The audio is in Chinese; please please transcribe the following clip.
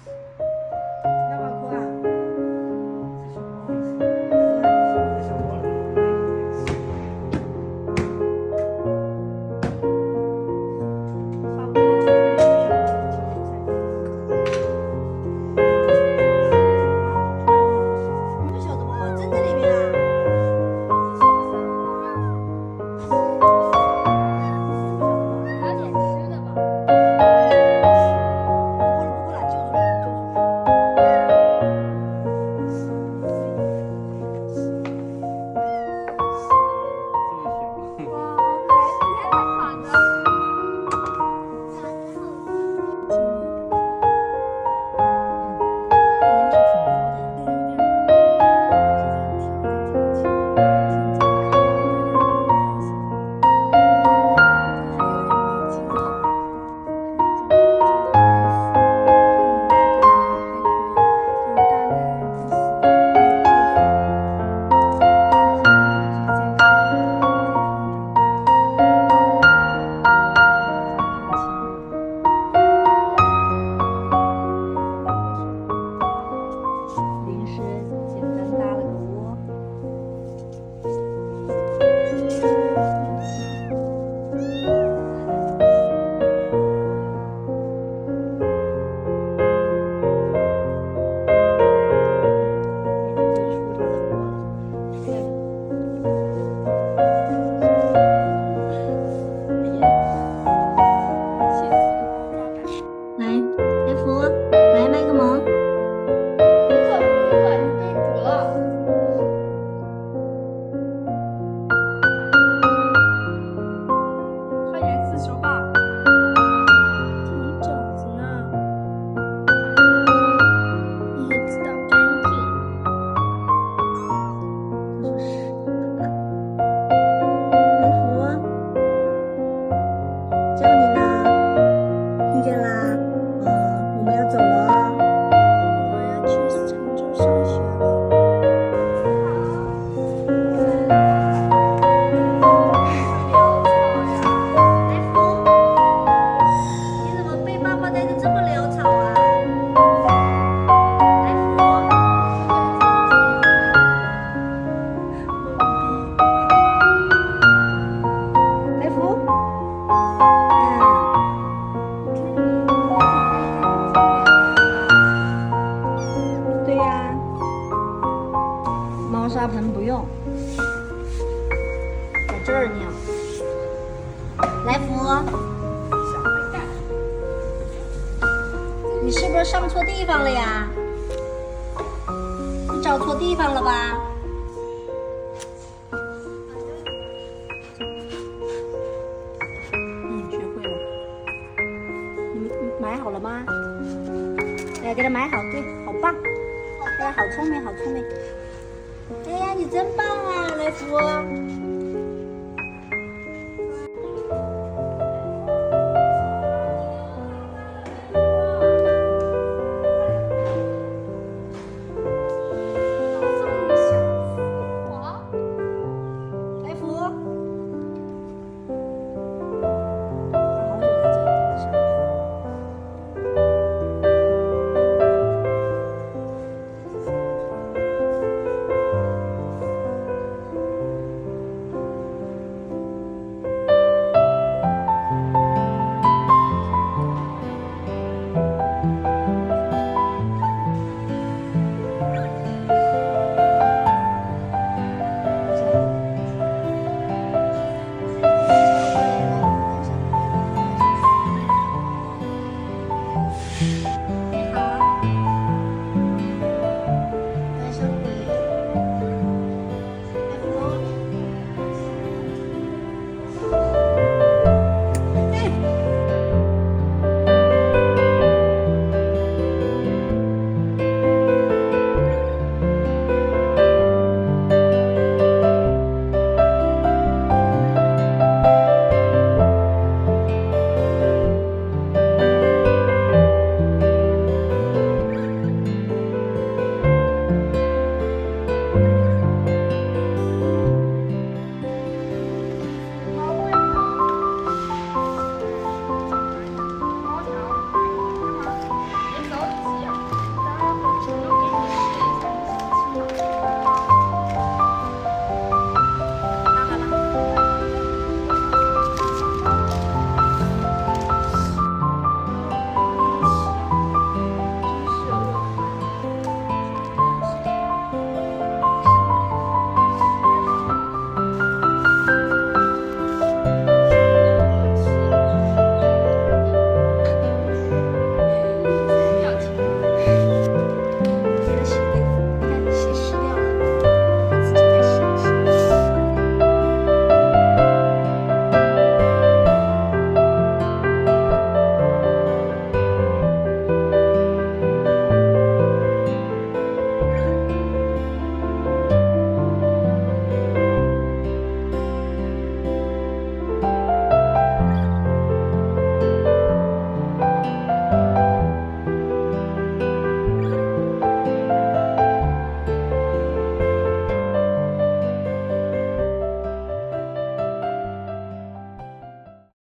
干嘛哭啊？不晓得吗？真在里面啊？拿点吃的吧。不哭了，救出来了，救出来了。哇，好可爱！你看它躺着。颜值挺高的。临时简单搭了个窝。已经会出它的窝了，出来了。来，F，来卖个萌。你煮了。快点自首吧。挺肘子呢，你也知道干净。F，叫你呢，听见啦？我们要走了哦。我要去常州上学了。你怎么被妈妈带的这么潦草啊？来福，对呀，猫砂盆不用，在这儿尿。来福。你是不是上错地方了呀？你找错地方了吧？学会了。你买好了吗？哎，给它买好，对，好棒！哎呀，好聪明，好聪明！哎呀，你真棒啊，来福！